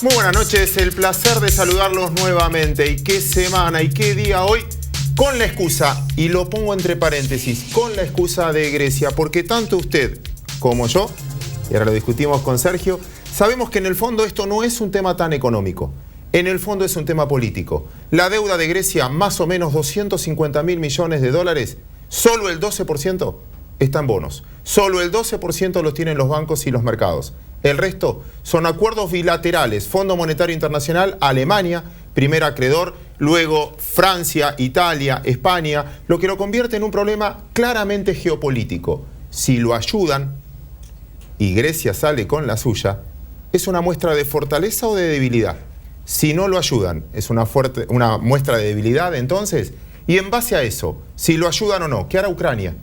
Muy buenas noches, el placer de saludarlos nuevamente. ¿Y qué semana y qué día hoy? Con la excusa, y lo pongo entre paréntesis, con la excusa de Grecia, porque tanto usted como yo, y ahora lo discutimos con Sergio, sabemos que en el fondo esto no es un tema tan económico. En el fondo es un tema político. La deuda de Grecia, más o menos 250.000 millones de dólares, solo el 12% está en bonos. Solo el 12% los tienen los bancos y los mercados. El resto son acuerdos bilaterales, Fondo Monetario Internacional, Alemania, primer acreedor, luego Francia, Italia, España, lo que lo convierte en un problema claramente geopolítico. Si lo ayudan y Grecia sale con la suya, ¿es una muestra de fortaleza o de debilidad? Si no lo ayudan, ¿es una muestra de debilidad entonces? Y en base a eso, si lo ayudan o no, ¿qué hará Ucrania?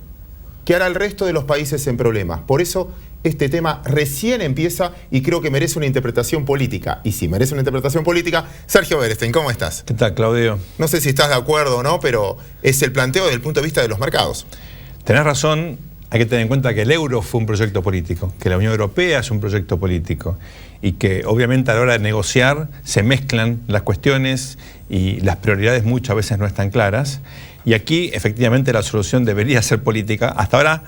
¿Qué hará el resto de los países en problemas? Por eso este tema recién empieza y creo que merece una interpretación política. Y si merece una interpretación política, Sergio Berestein, ¿cómo estás? ¿Qué tal, Claudio? No sé si estás de acuerdo o no, pero es el planteo desde el punto de vista de los mercados. Tenés razón, hay que tener en cuenta que el euro fue un proyecto político, que la Unión Europea es un proyecto político y que obviamente a la hora de negociar se mezclan las cuestiones y las prioridades muchas veces no están claras. Y aquí efectivamente la solución debería ser política. Hasta ahora,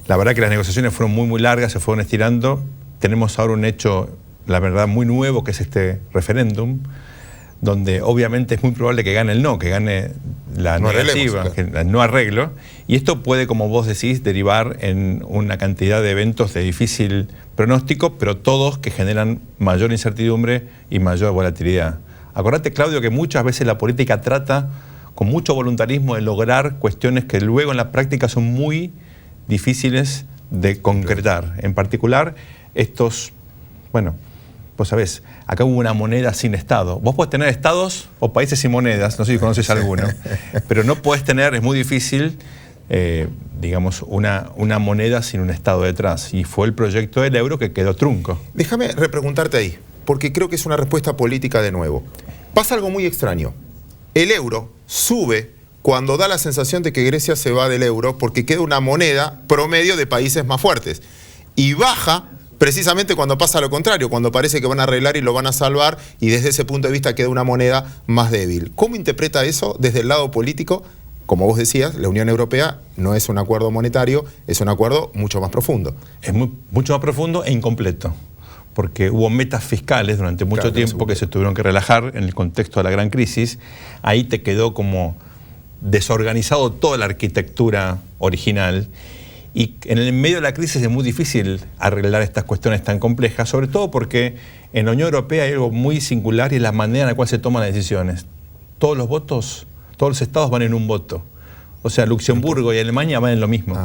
la verdad que las negociaciones fueron muy largas, se fueron estirando. Tenemos ahora un hecho, la verdad, muy nuevo, que es este referéndum, donde obviamente es muy probable que gane el no, que gane la negativa, el no arreglo. Y esto puede, como vos decís, derivar en una cantidad de eventos de difícil pronóstico, pero todos que generan mayor incertidumbre y mayor volatilidad. Acordate, Claudio, que muchas veces la política trata con mucho voluntarismo de lograr cuestiones que luego en la práctica son muy difíciles de concretar. En particular, estos, bueno, vos sabés, acá hubo una moneda sin Estado. Vos podés tener estados o países sin monedas, no sé si conoces alguno, pero no podés tener, es muy difícil, digamos, una moneda sin un Estado detrás. Y fue el proyecto del euro que quedó trunco. Déjame repreguntarte ahí, porque creo que es una respuesta política de nuevo. Pasa algo muy extraño. El euro sube cuando da la sensación de que Grecia se va del euro porque queda una moneda promedio de países más fuertes. Y baja precisamente cuando pasa lo contrario, cuando parece que van a arreglar y lo van a salvar y desde ese punto de vista queda una moneda más débil. ¿Cómo interpreta eso desde el lado político? Como vos decías, la Unión Europea no es un acuerdo monetario, es un acuerdo mucho más profundo. Es mucho más profundo e incompleto, porque hubo metas fiscales durante mucho tiempo que se tuvieron que relajar en el contexto de la gran crisis. Ahí te quedó como desorganizado toda la arquitectura original y en el medio de la crisis es muy difícil arreglar estas cuestiones tan complejas, sobre todo porque en la Unión Europea hay algo muy singular y es la manera en la cual se toman las decisiones. Todos los votos, todos los estados van en un voto. O sea, Luxemburgo y Alemania van en lo mismo.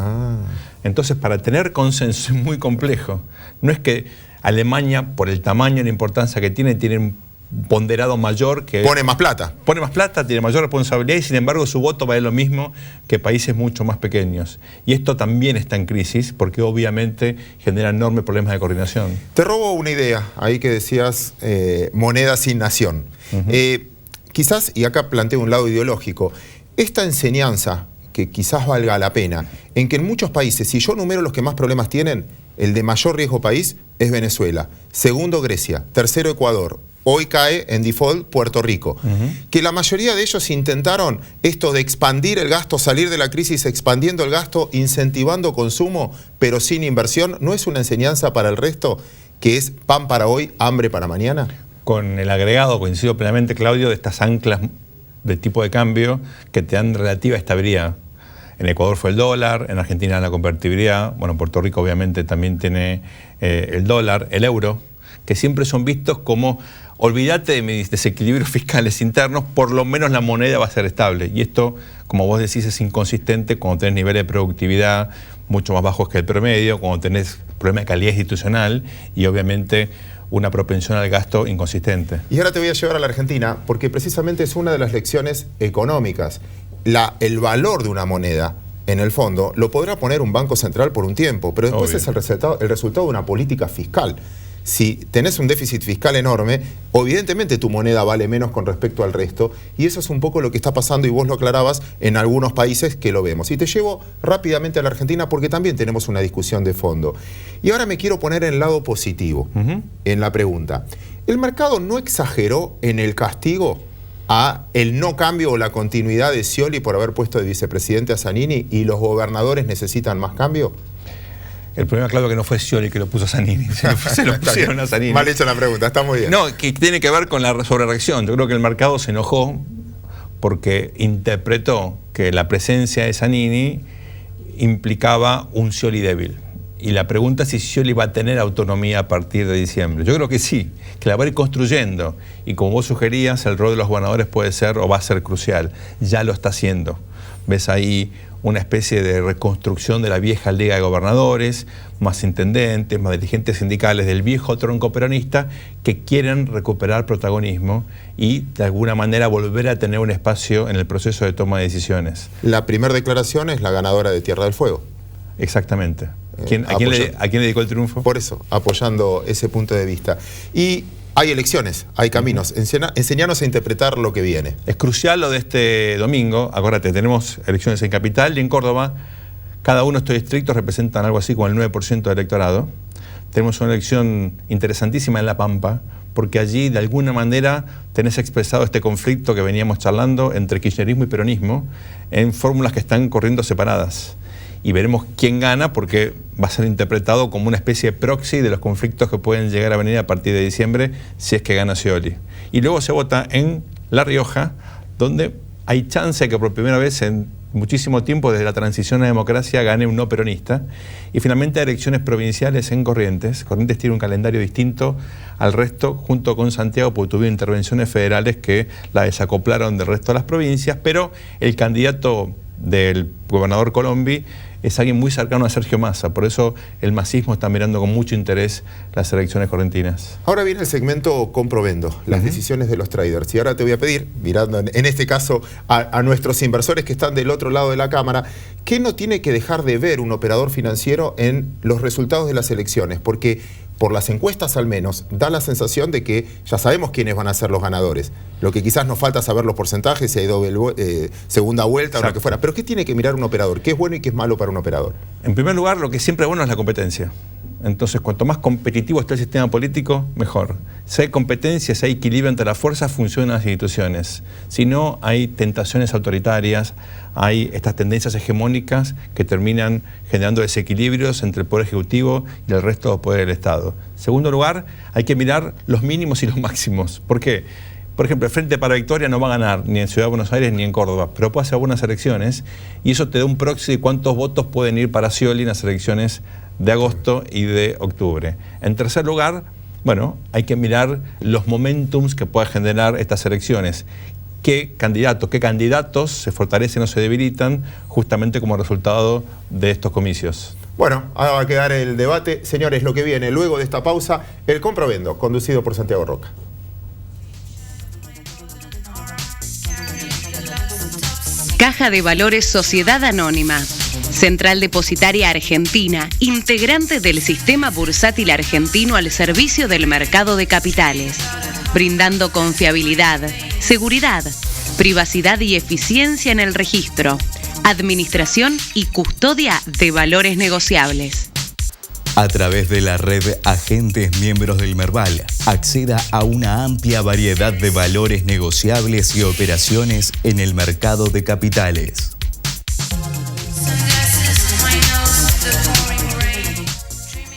Entonces, para tener consenso es muy complejo. No es que Alemania, por el tamaño y la importancia que tiene un ponderado mayor que... Pone más plata. Pone más plata, tiene mayor responsabilidad y sin embargo su voto vale lo mismo que países mucho más pequeños. Y esto también está en crisis porque obviamente genera enormes problemas de coordinación. Te robo una idea, ahí que decías moneda sin nación. Quizás, y acá planteo un lado ideológico, esta enseñanza que quizás valga la pena, en que en muchos países, si yo numero los que más problemas tienen, el de mayor riesgo país es Venezuela, segundo Grecia, tercero Ecuador, hoy cae en default Puerto Rico. Que la mayoría de ellos intentaron esto de expandir el gasto, salir de la crisis expandiendo el gasto, incentivando consumo, pero sin inversión. ¿No es una enseñanza para el resto que es pan para hoy, hambre para mañana? Con el agregado, coincido plenamente, Claudio, de estas anclas de tipo de cambio que te dan relativa estabilidad. En Ecuador fue el dólar, en Argentina la convertibilidad, bueno, Puerto Rico obviamente también tiene el dólar, el euro, que siempre son vistos como, olvídate de mis desequilibrios fiscales internos, por lo menos la moneda va a ser estable. Y esto, como vos decís, es inconsistente cuando tenés niveles de productividad mucho más bajos que el promedio, cuando tenés problemas de calidad institucional y obviamente una propensión al gasto inconsistente. Y ahora te voy a llevar a la Argentina, porque precisamente es una de las lecciones económicas. El valor de una moneda, en el fondo, lo podrá poner un banco central por un tiempo, pero después es el resultado de una política fiscal. si tenés un déficit fiscal enorme, evidentemente tu moneda vale menos con respecto al resto, y eso es un poco lo que está pasando, y vos lo aclarabas, en algunos países que lo vemos. Y te llevo rápidamente a la Argentina porque también tenemos una discusión de fondo. Y ahora me quiero poner en el lado positivo, en la pregunta. ¿El mercado no exageró en el castigo a el no cambio o la continuidad de Scioli por haber puesto de vicepresidente a Zanini y los gobernadores necesitan más cambio? El problema, claro, que no fue Scioli que lo puso a Zanini, se lo pusieron a Zanini. Mal hecha la pregunta, está muy bien. No, que tiene que ver con la sobrereacción. Yo creo que el mercado se enojó porque interpretó que la presencia de Zanini implicaba un Scioli débil. Y la pregunta es si Scioli va a tener autonomía a partir de diciembre. Yo creo que sí, que la va a ir construyendo. Y como vos sugerías, el rol de los gobernadores puede ser o va a ser crucial. Ya lo está haciendo. Ves ahí una especie de reconstrucción de la vieja liga de gobernadores, más intendentes, más dirigentes sindicales del viejo tronco peronista que quieren recuperar protagonismo y de alguna manera volver a tener un espacio en el proceso de toma de decisiones. La primera declaración es la ganadora de Tierra del Fuego. Exactamente. ¿A quién le dedicó el triunfo? Por eso, apoyando ese punto de vista. Y hay elecciones, hay caminos. Enseñanos a interpretar lo que viene. Es crucial lo de este domingo. Acuérdate, tenemos elecciones en Capital y en Córdoba. Cada uno de estos distritos representan algo así como el 9% del electorado. Tenemos una elección interesantísima en La Pampa, porque allí de alguna manera tenés expresado este conflicto que veníamos charlando entre kirchnerismo y peronismo en fórmulas que están corriendo separadas. Y veremos quién gana, porque va a ser interpretado como una especie de proxy de los conflictos que pueden llegar a venir a partir de diciembre si es que gana Scioli. Y luego se vota en La Rioja, donde hay chance de que por primera vez en muchísimo tiempo desde la transición a democracia gane un no peronista. Y finalmente hay elecciones provinciales en Corrientes. Corrientes tiene un calendario distinto al resto, junto con Santiago, porque tuvieron intervenciones federales que la desacoplaron del resto de las provincias, pero el candidato del gobernador Colombi es alguien muy cercano a Sergio Massa, por eso el masismo está mirando con mucho interés las elecciones correntinas. Ahora viene el segmento Comprovendo, las decisiones de los traders. Y ahora te voy a pedir, mirando en este caso a nuestros inversores que están del otro lado de la cámara, ¿qué no tiene que dejar de ver un operador financiero en los resultados de las elecciones? Porque por las encuestas al menos, da la sensación de que ya sabemos quiénes van a ser los ganadores. Lo que quizás nos falta saber los porcentajes, si hay segunda vuelta. Exacto. O lo que fuera. Pero ¿qué tiene que mirar un operador? ¿Qué es bueno y qué es malo para un operador? En primer lugar, lo que siempre es bueno es la competencia. Entonces, cuanto más competitivo esté el sistema político, mejor. Si hay competencia, si hay equilibrio entre las fuerzas, funcionan las instituciones. Si no, hay tentaciones autoritarias, hay estas tendencias hegemónicas que terminan generando desequilibrios entre el Poder Ejecutivo y el resto del Poder del Estado. En segundo lugar, hay que mirar los mínimos y los máximos. ¿Por qué? Por ejemplo, el Frente para Victoria no va a ganar ni en Ciudad de Buenos Aires ni en Córdoba, pero puede hacer buenas elecciones y eso te da un proxy de cuántos votos pueden ir para Scioli en las elecciones de agosto y de octubre. En tercer lugar, bueno, hay que mirar los momentums que pueda generar estas elecciones. ¿Qué candidatos se fortalecen o se debilitan justamente como resultado de estos comicios? Bueno, ahora va a quedar el debate. Señores, lo que viene luego de esta pausa, el Comprovendo, conducido por Santiago Roca. Caja de Valores Sociedad Anónima. Central Depositaria Argentina, integrante del sistema bursátil argentino al servicio del mercado de capitales, brindando confiabilidad, seguridad, privacidad y eficiencia en el registro, administración y custodia de valores negociables. A través de la red Agentes Miembros del Merval, acceda a una amplia variedad de valores negociables y operaciones en el mercado de capitales.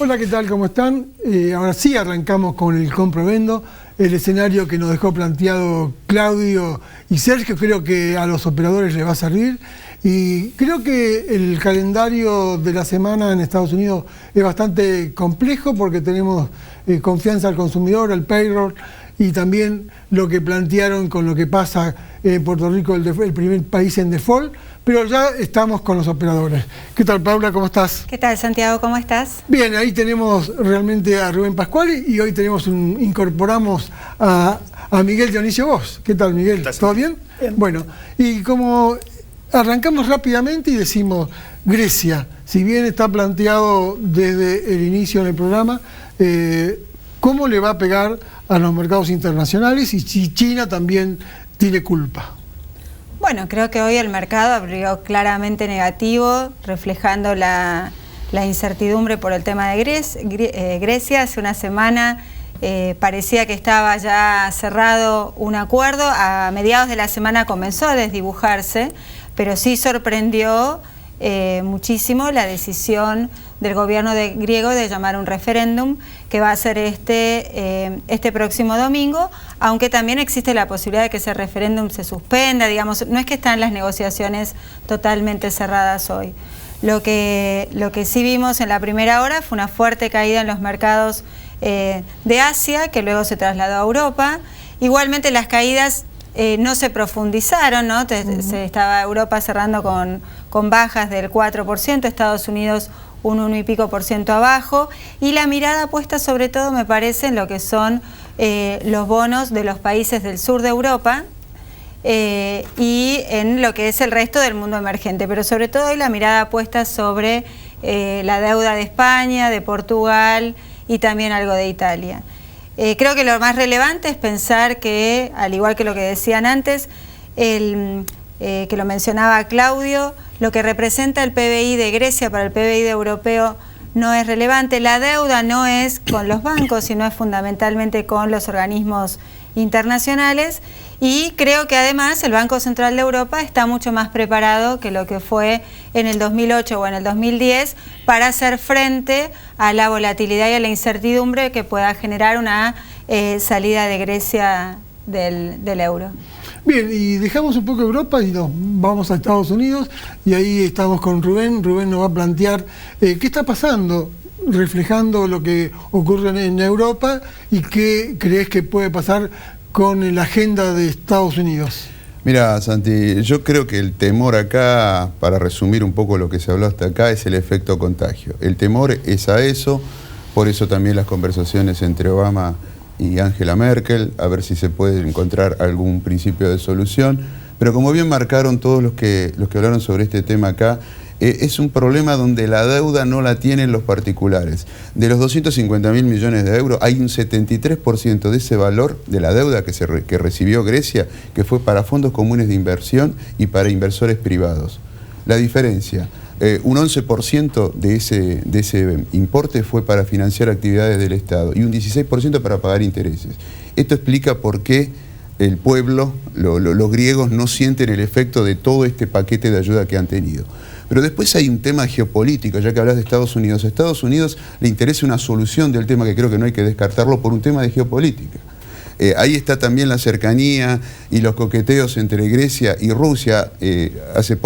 Hola, ¿qué tal? ¿Cómo están? Ahora sí arrancamos con el Comprovendo, el escenario que nos dejó planteado Claudio y Sergio. Creo que a los operadores les va a servir y creo que el calendario de la semana en Estados Unidos es bastante complejo porque tenemos confianza al consumidor, al payroll y también lo que plantearon con lo que pasa en Puerto Rico, el primer país en default. Pero ya estamos con los operadores. ¿Qué tal, Paula? ¿Cómo estás? ¿Qué tal, Santiago? ¿Cómo estás? Bien, ahí tenemos realmente a Rubén Pascual y hoy incorporamos a Miguel Dionisio Vos. ¿Qué tal, Miguel? ¿Todo bien? Bien. Bueno, y como arrancamos rápidamente y decimos Grecia, si bien está planteado desde el inicio en el programa, ¿cómo le va a pegar a los mercados internacionales y si China también tiene culpa? Bueno, creo que hoy el mercado abrió claramente negativo, reflejando la incertidumbre por el tema de Grecia. Hace una semana parecía que estaba ya cerrado un acuerdo, a mediados de la semana comenzó a desdibujarse, pero sí sorprendió muchísimo la decisión del gobierno griego de llamar un referéndum que va a ser este próximo domingo, aunque también existe la posibilidad de que ese referéndum se suspenda, digamos, no es que están las negociaciones totalmente cerradas hoy. Lo que sí vimos en la primera hora fue una fuerte caída en los mercados de Asia, que luego se trasladó a Europa. Igualmente las caídas no se profundizaron, ¿no? Se estaba Europa cerrando con bajas del 4%, Estados Unidos un 1 y pico % abajo, y la mirada puesta sobre todo, me parece, en lo que son los bonos de los países del sur de Europa y en lo que es el resto del mundo emergente, pero sobre todo hay la mirada puesta sobre la deuda de España, de Portugal y también algo de Italia. Creo que lo más relevante es pensar que, al igual que lo que decían antes, que lo mencionaba Claudio, lo que representa el PBI de Grecia para el PBI de europeo no es relevante. La deuda no es con los bancos, sino es fundamentalmente con los organismos internacionales, y creo que además el Banco Central de Europa está mucho más preparado que lo que fue en el 2008 o en el 2010 para hacer frente a la volatilidad y a la incertidumbre que pueda generar una salida de Grecia del euro. Bien, y dejamos un poco Europa y nos vamos a Estados Unidos, y ahí estamos con Rubén. Rubén nos va a plantear qué está pasando, reflejando lo que ocurre en Europa, y qué crees que puede pasar con la agenda de Estados Unidos. Mira, Santi, yo creo que el temor acá, para resumir un poco lo que se habló hasta acá, es el efecto contagio. El temor es a eso, por eso también las conversaciones entre Obama y Angela Merkel, a ver si se puede encontrar algún principio de solución. Pero como bien marcaron todos los que hablaron sobre este tema acá, es un problema donde la deuda no la tienen los particulares. De los 250.000 millones de euros, hay un 73% de ese valor de la deuda que recibió Grecia, que fue para fondos comunes de inversión y para inversores privados. La diferencia, un 11% de ese importe fue para financiar actividades del Estado y un 16% para pagar intereses. Esto explica por qué el pueblo, los griegos, no sienten el efecto de todo este paquete de ayuda que han tenido. Pero después hay un tema geopolítico, ya que hablas de Estados Unidos. A Estados Unidos le interesa una solución del tema, que creo que no hay que descartarlo, por un tema de geopolítica. Ahí está también la cercanía y los coqueteos entre Grecia y Rusia. Hace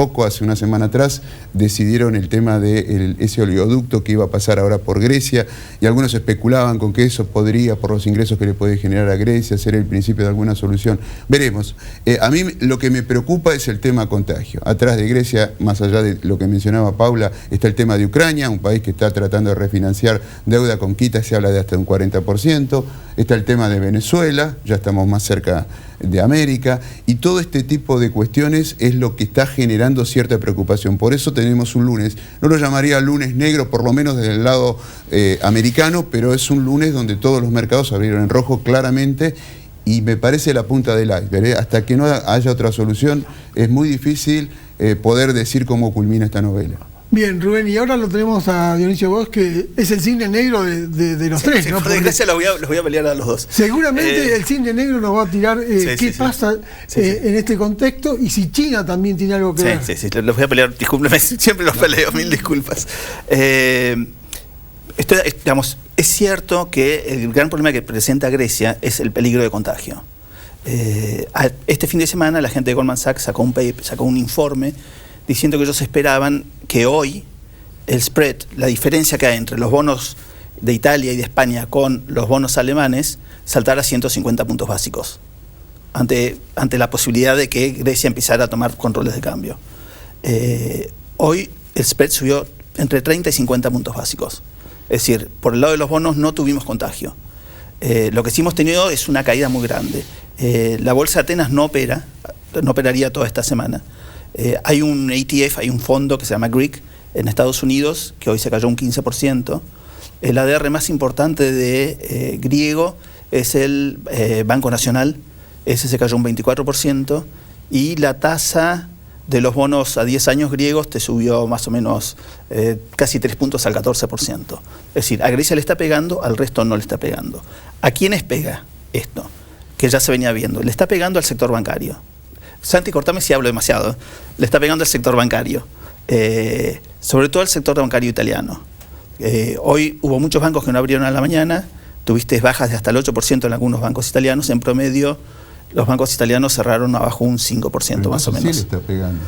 una semana atrás, decidieron el tema de ese oleoducto que iba a pasar ahora por Grecia, y algunos especulaban con que eso podría, por los ingresos que le puede generar a Grecia, ser el principio de alguna solución. Veremos. A mí lo que me preocupa es el tema contagio. Atrás de Grecia, más allá de lo que mencionaba Paula, está el tema de Ucrania, un país que está tratando de refinanciar deuda con quitas, se habla de hasta un 40%. Está el tema de Venezuela, ya estamos más cerca de América, y todo este tipo de cuestiones es lo que está generando cierta preocupación. Por eso tenemos un lunes, no lo llamaría lunes negro, por lo menos desde el lado americano, pero es un lunes donde todos los mercados abrieron en rojo claramente, y me parece la punta del iceberg. Hasta que no haya otra solución, es muy difícil poder decir cómo culmina esta novela. Bien, Rubén, y ahora lo tenemos a Dionisio Bosch, que es el cisne negro de los tres, ¿no? Por desgracia los voy a pelear a los dos. Seguramente el cisne negro nos va a tirar qué pasa en este contexto, y si China también tiene algo que ver. Sí, los voy a pelear, discúlpeme, siempre los peleo, mil disculpas. Digamos, es cierto que el gran problema que presenta Grecia es el peligro de contagio. Este fin de semana la gente de Goldman Sachs sacó un informe diciendo que ellos esperaban que hoy el spread, la diferencia que hay entre los bonos de Italia y de España con los bonos alemanes, saltara a 150 puntos básicos ante la posibilidad de que Grecia empezara a tomar controles de cambio. Hoy el spread subió entre 30 y 50 puntos básicos. Es decir, por el lado de los bonos no tuvimos contagio. Lo que sí hemos tenido es una caída muy grande. La bolsa de Atenas no operaría toda esta semana. Hay un ETF, hay un fondo que se llama Greek en Estados Unidos, que hoy se cayó un 15%. El ADR más importante de griego es el Banco Nacional, ese se cayó un 24%, y la tasa de los bonos a 10 años griegos te subió más o menos casi 3 puntos al 14%. Es decir, a Grecia le está pegando, al resto no le está pegando. ¿A quiénes pega esto? Que ya se venía viendo. Le está pegando al sector bancario. Santi, cortame si hablo demasiado. Le está pegando al sector bancario. Sobre todo al sector bancario italiano. Hoy hubo muchos bancos que no abrieron a la mañana. Tuviste bajas de hasta el 8% en algunos bancos italianos. En promedio, los bancos italianos cerraron abajo un 5% más o menos. Sí le está pegando.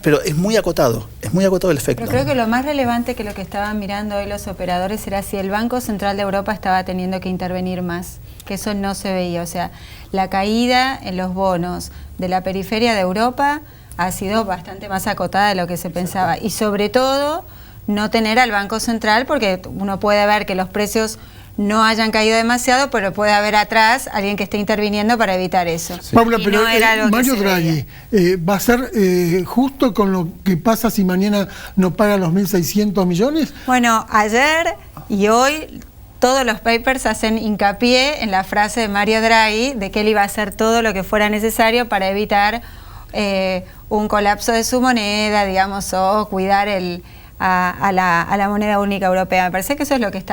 Pero es muy acotado el efecto. Pero creo que lo más relevante que lo que estaban mirando hoy los operadores era si el Banco Central de Europa estaba teniendo que intervenir más, que eso no se veía. O sea, la caída en los bonos de la periferia de Europa ha sido bastante más acotada de lo que se pensaba. Y sobre todo, no tener al Banco Central, porque uno puede ver que los precios no hayan caído demasiado, pero puede haber atrás alguien que esté interviniendo para evitar eso. Sí. Paula, y pero no era algo Mario que se Draghi, ¿va a ser justo con lo que pasa si mañana no pagan los 1.600 millones? Bueno, ayer y hoy todos los papers hacen hincapié en la frase de Mario Draghi de que él iba a hacer todo lo que fuera necesario para evitar un colapso de su moneda, digamos, o cuidar a la moneda única europea. Me parece que eso es lo que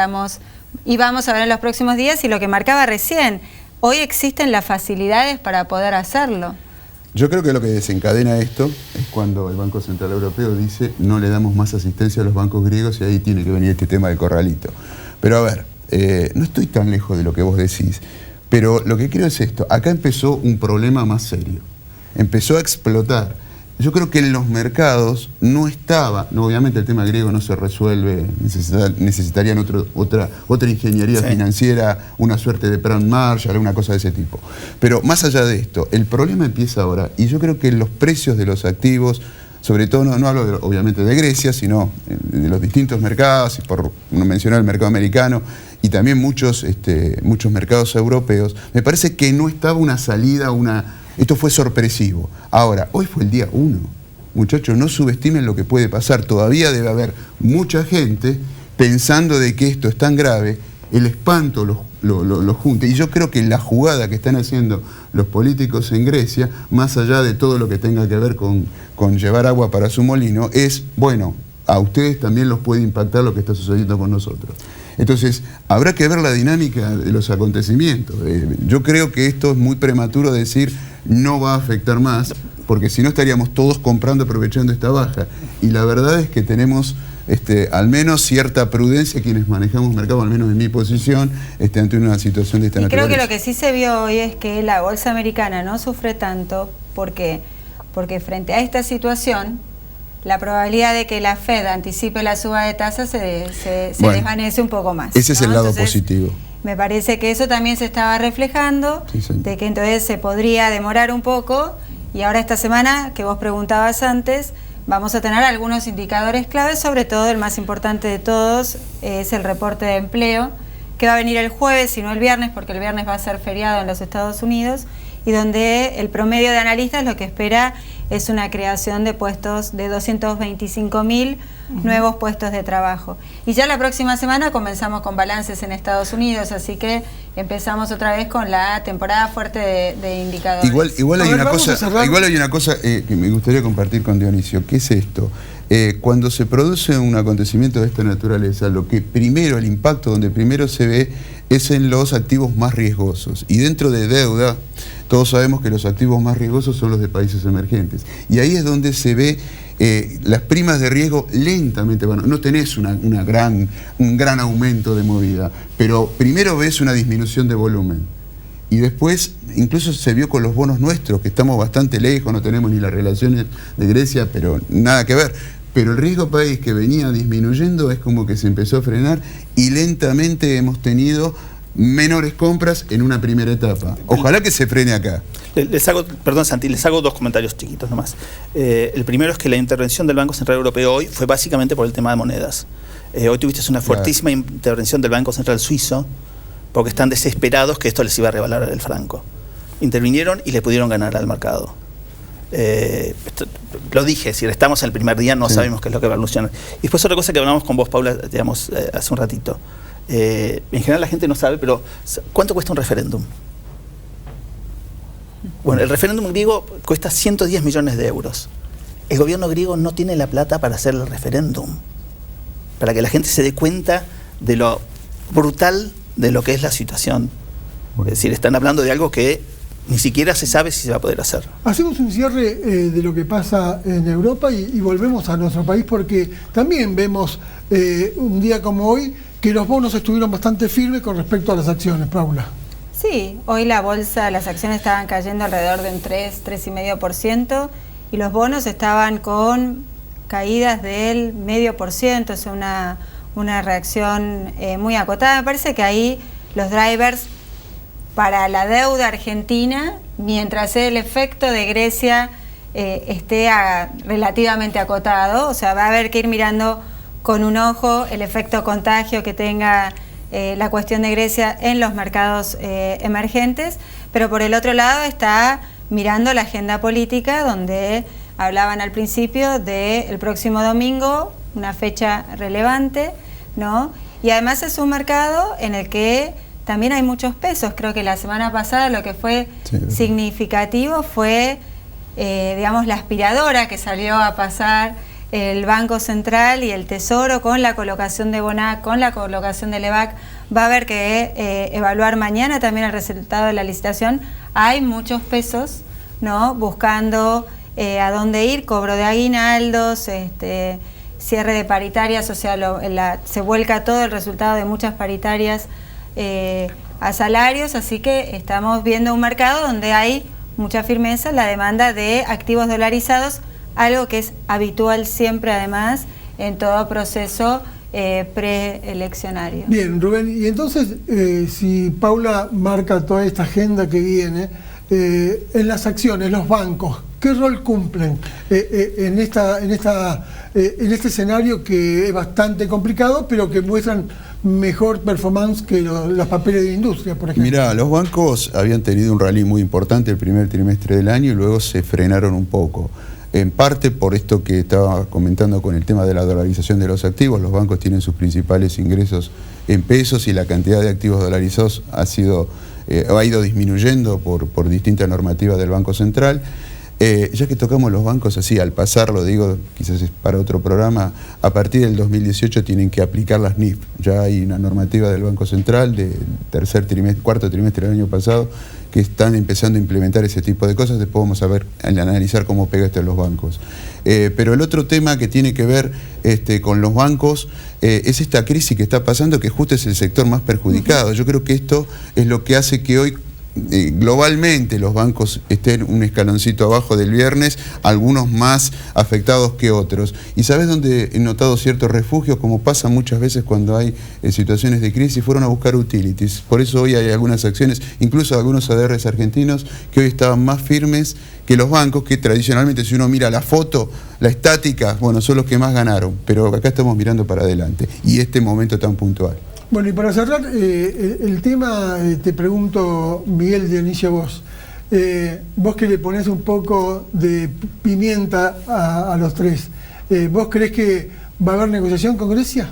vamos a ver en los próximos días, y lo que marcaba recién. Hoy existen las facilidades para poder hacerlo. Yo creo que lo que desencadena esto es cuando el Banco Central Europeo dice no le damos más asistencia a los bancos griegos, y ahí tiene que venir este tema del corralito. Pero a ver, no estoy tan lejos de lo que vos decís, pero lo que creo es esto. Acá empezó un problema más serio. Empezó a explotar. Yo creo que en los mercados no estaba, obviamente el tema griego no se resuelve, necesitarían otra ingeniería financiera, una suerte de plan Marshall, una cosa de ese tipo. Pero más allá de esto, el problema empieza ahora, y yo creo que los precios de los activos, sobre todo no hablo obviamente de Grecia, sino de los distintos mercados, y por no mencionar el mercado americano, y también muchos mercados europeos, me parece que no estaba una salida, esto fue sorpresivo. Ahora, hoy fue el día 1. Muchachos, no subestimen lo que puede pasar. Todavía debe haber mucha gente pensando de que esto es tan grave. El espanto lo junta. Y yo creo que la jugada que están haciendo los políticos en Grecia, más allá de todo lo que tenga que ver con llevar agua para su molino, es, bueno, a ustedes también los puede impactar lo que está sucediendo con nosotros. Entonces, habrá que ver la dinámica de los acontecimientos. Yo creo que esto es muy prematuro decir no va a afectar más, porque si no estaríamos todos comprando, aprovechando esta baja. Y la verdad es que tenemos al menos cierta prudencia quienes manejamos mercado, al menos en mi posición, ante una situación de esta naturaleza. Creo que lo que sí se vio hoy es que la bolsa americana no sufre tanto, porque frente a esta situación, la probabilidad de que la Fed anticipe la suba de tasas se desvanece un poco más. Ese es el lado positivo. Me parece que eso también se estaba reflejando, de que entonces se podría demorar un poco, y ahora esta semana, que vos preguntabas antes, vamos a tener algunos indicadores claves, sobre todo el más importante de todos es el reporte de empleo, que va a venir el jueves y no el viernes, porque el viernes va a ser feriado en los Estados Unidos, y donde el promedio de analistas lo que espera es una creación de puestos de 225.000 nuevos puestos de trabajo. Y ya la próxima semana comenzamos con balances en Estados Unidos, así que empezamos otra vez con la temporada fuerte de indicadores. Igual hay una cosa que me gustaría compartir con Dionisio, que es esto. Cuando se produce un acontecimiento de esta naturaleza, el impacto donde primero se ve es en los activos más riesgosos. Y dentro de deuda, todos sabemos que los activos más riesgosos son los de países emergentes. Y ahí es donde se ve las primas de riesgo lentamente. Bueno, no tenés un gran aumento de movida, pero primero ves una disminución de volumen. Y después, incluso se vio con los bonos nuestros, que estamos bastante lejos, no tenemos ni las relaciones de Grecia, pero nada que ver. Pero el riesgo país que venía disminuyendo es como que se empezó a frenar, y lentamente hemos tenido menores compras en una primera etapa. Ojalá que se frene acá. Perdón, Santi, les hago dos comentarios chiquitos nomás. El primero es que la intervención del Banco Central Europeo hoy fue básicamente por el tema de monedas. Hoy tuviste una fuertísima intervención del Banco Central Suizo, porque están desesperados que esto les iba a revalar el franco. Intervinieron y le pudieron ganar al mercado. Lo dije, si estamos en el primer día no sabemos qué es lo que va a evolucionar. Y después otra cosa que hablamos con vos, Paula, digamos, hace un ratito. En general la gente no sabe, pero ¿cuánto cuesta un referéndum? Bueno, el referéndum griego cuesta 110 millones de euros. El gobierno griego no tiene la plata para hacer el referéndum, para que la gente se dé cuenta de lo brutal de lo que es la situación. Es decir, están hablando de algo que ni siquiera se sabe si se va a poder hacer. Hacemos un cierre de lo que pasa en Europa y volvemos a nuestro país, porque también vemos un día como hoy que los bonos estuvieron bastante firmes con respecto a las acciones, Paula. Sí, hoy la bolsa, las acciones estaban cayendo alrededor de un 3,5%, y los bonos estaban con caídas del 0,5%, es una reacción muy acotada. Me parece que ahí los drivers para la deuda argentina, mientras el efecto de Grecia esté relativamente acotado, o sea, va a haber que ir mirando con un ojo el efecto contagio que tenga la cuestión de Grecia en los mercados emergentes, pero por el otro lado está mirando la agenda política, donde hablaban al principio del próximo domingo, una fecha relevante, ¿no? Y además es un mercado en el que también hay muchos pesos. Creo que la semana pasada lo que fue significativo fue, digamos, la aspiradora que salió a pasar el Banco Central y el Tesoro con la colocación de Bonac, con la colocación de Lebac. Va a haber que evaluar mañana también el resultado de la licitación. Hay muchos pesos, ¿no?, buscando a dónde ir, cobro de aguinaldos, cierre de paritarias, o sea, se vuelca todo el resultado de muchas paritarias a salarios, así que estamos viendo un mercado donde hay mucha firmeza, la demanda de activos dolarizados, algo que es habitual siempre además en todo proceso preeleccionario. Bien, Rubén, y entonces si Paula marca toda esta agenda que viene, en las acciones, los bancos, ¿qué rol cumplen en este escenario que es bastante complicado, pero que muestran mejor performance que los papeles de industria, por ejemplo? Mirá, los bancos habían tenido un rally muy importante el primer trimestre del año y luego se frenaron un poco. En parte por esto que estaba comentando con el tema de la dolarización de los activos. Los bancos tienen sus principales ingresos en pesos y la cantidad de activos dolarizados ha ido disminuyendo por distintas normativas del Banco Central. Ya que tocamos los bancos así, al pasarlo, digo, quizás es para otro programa, a partir del 2018 tienen que aplicar las NIF. Ya hay una normativa del Banco Central del cuarto trimestre del año pasado que están empezando a implementar ese tipo de cosas. Después vamos a analizar cómo pega esto en los bancos. Pero el otro tema que tiene que ver con los bancos es esta crisis que está pasando, que justo es el sector más perjudicado. Yo creo que esto es lo que hace que hoy globalmente los bancos estén un escaloncito abajo del viernes, algunos más afectados que otros. ¿Y sabes dónde he notado ciertos refugios? Como pasa muchas veces cuando hay situaciones de crisis, fueron a buscar utilities. Por eso hoy hay algunas acciones, incluso algunos ADRs argentinos, que hoy estaban más firmes que los bancos, que tradicionalmente, si uno mira la foto, la estática, bueno, son los que más ganaron, pero acá estamos mirando para adelante, y este momento tan puntual. Bueno, y para cerrar el tema, te pregunto, Miguel Dionisio, vos que le ponés un poco de pimienta a los tres, ¿vos creés que va a haber negociación con Grecia?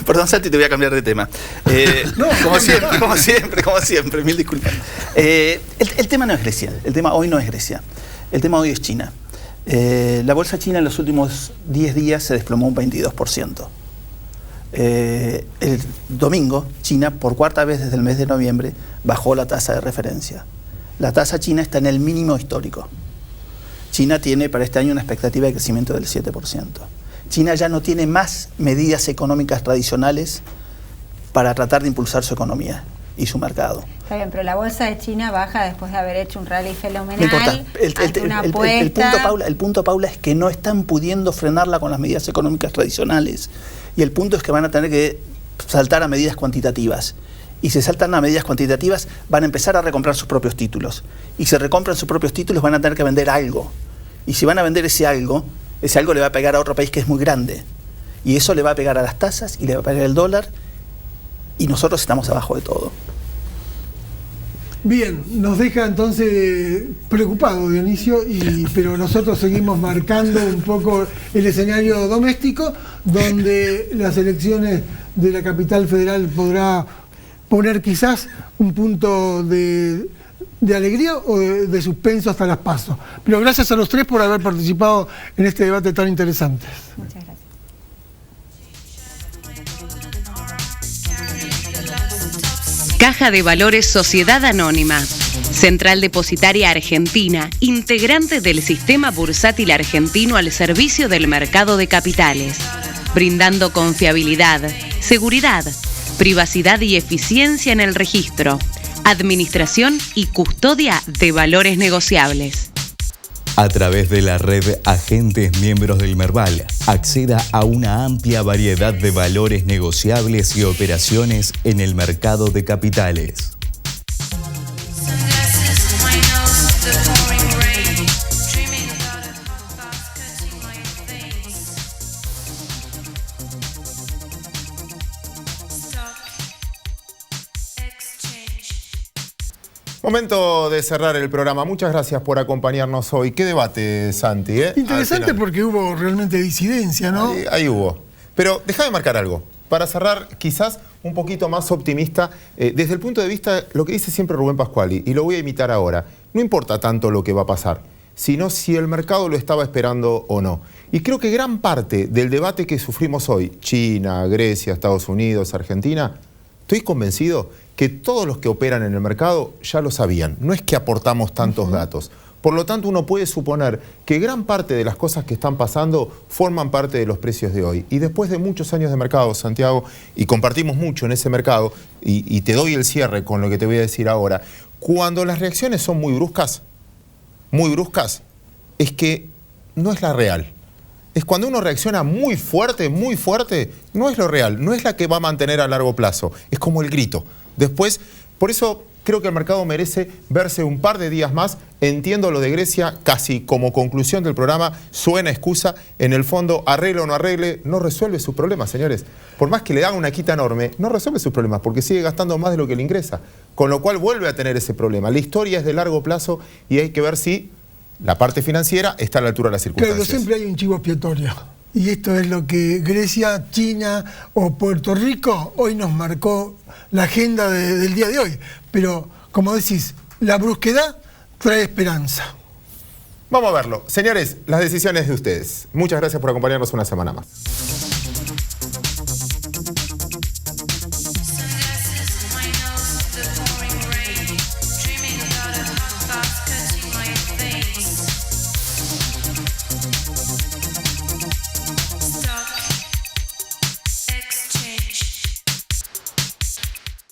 Perdón, Santi, te voy a cambiar de tema. No, como siempre, mil disculpas. El tema no es Grecia, el tema hoy no es Grecia, el tema hoy es China. La bolsa china en los últimos 10 días se desplomó un 22%. El domingo, China, por cuarta vez desde el mes de noviembre, bajó la tasa de referencia. La tasa china está en el mínimo histórico. China tiene para este año una expectativa de crecimiento del 7%. China ya no tiene más medidas económicas tradicionales para tratar de impulsar su economía y su mercado. Está bien, pero la bolsa de China baja después de haber hecho un rally fenomenal. No importa. El punto, Paula, es que no están pudiendo frenarla con las medidas económicas tradicionales. Y el punto es que van a tener que saltar a medidas cuantitativas. Y si saltan a medidas cuantitativas, van a empezar a recomprar sus propios títulos. Y si recompran sus propios títulos, van a tener que vender algo. Y si van a vender ese algo le va a pegar a otro país que es muy grande. Y eso le va a pegar a las tasas y le va a pegar al dólar. Y nosotros estamos abajo de todo. Bien, nos deja entonces preocupado Dionisio, pero nosotros seguimos marcando un poco el escenario doméstico, donde las elecciones de la capital federal podrá poner quizás un punto de alegría o de suspenso hasta las PASO. Pero gracias a los tres por haber participado en este debate tan interesante. Muchas gracias. Caja de Valores Sociedad Anónima. Central Depositaria Argentina, integrante del sistema bursátil argentino al servicio del mercado de capitales, brindando confiabilidad, seguridad, privacidad y eficiencia en el registro, administración y custodia de valores negociables. A través de la red Agentes Miembros del Merval, acceda a una amplia variedad de valores negociables y operaciones en el mercado de capitales. Momento de cerrar el programa. Muchas gracias por acompañarnos hoy. ¿Qué debate, Santi? Interesante porque hubo realmente disidencia, ¿no? Ahí hubo. Pero déjame marcar algo. Para cerrar, quizás un poquito más optimista, desde el punto de vista, lo que dice siempre Rubén Pascuali, y lo voy a imitar ahora, no importa tanto lo que va a pasar, sino si el mercado lo estaba esperando o no. Y creo que gran parte del debate que sufrimos hoy, China, Grecia, Estados Unidos, Argentina, estoy convencido que todos los que operan en el mercado ya lo sabían. No es que aportamos tantos datos. Por lo tanto, uno puede suponer que gran parte de las cosas que están pasando forman parte de los precios de hoy. Y después de muchos años de mercado, Santiago, y compartimos mucho en ese mercado, y te doy el cierre con lo que te voy a decir ahora, cuando las reacciones son muy bruscas, es que no es la real. Es cuando uno reacciona muy fuerte, no es lo real, no es la que va a mantener a largo plazo, es como el grito. Después, por eso creo que el mercado merece verse un par de días más. Entiendo lo de Grecia, casi como conclusión del programa, suena excusa. En el fondo, arregle o no arregle, no resuelve sus problemas, señores. Por más que le hagan una quita enorme, no resuelve sus problemas, porque sigue gastando más de lo que le ingresa. Con lo cual vuelve a tener ese problema. La historia es de largo plazo y hay que ver si la parte financiera está a la altura de las circunstancias. Claro, siempre hay un chivo expiatorio. Y esto es lo que Grecia, China o Puerto Rico hoy nos marcó la agenda del día de hoy. Pero, como decís, la brusquedad trae esperanza. Vamos a verlo. Señores, las decisiones de ustedes. Muchas gracias por acompañarnos una semana más.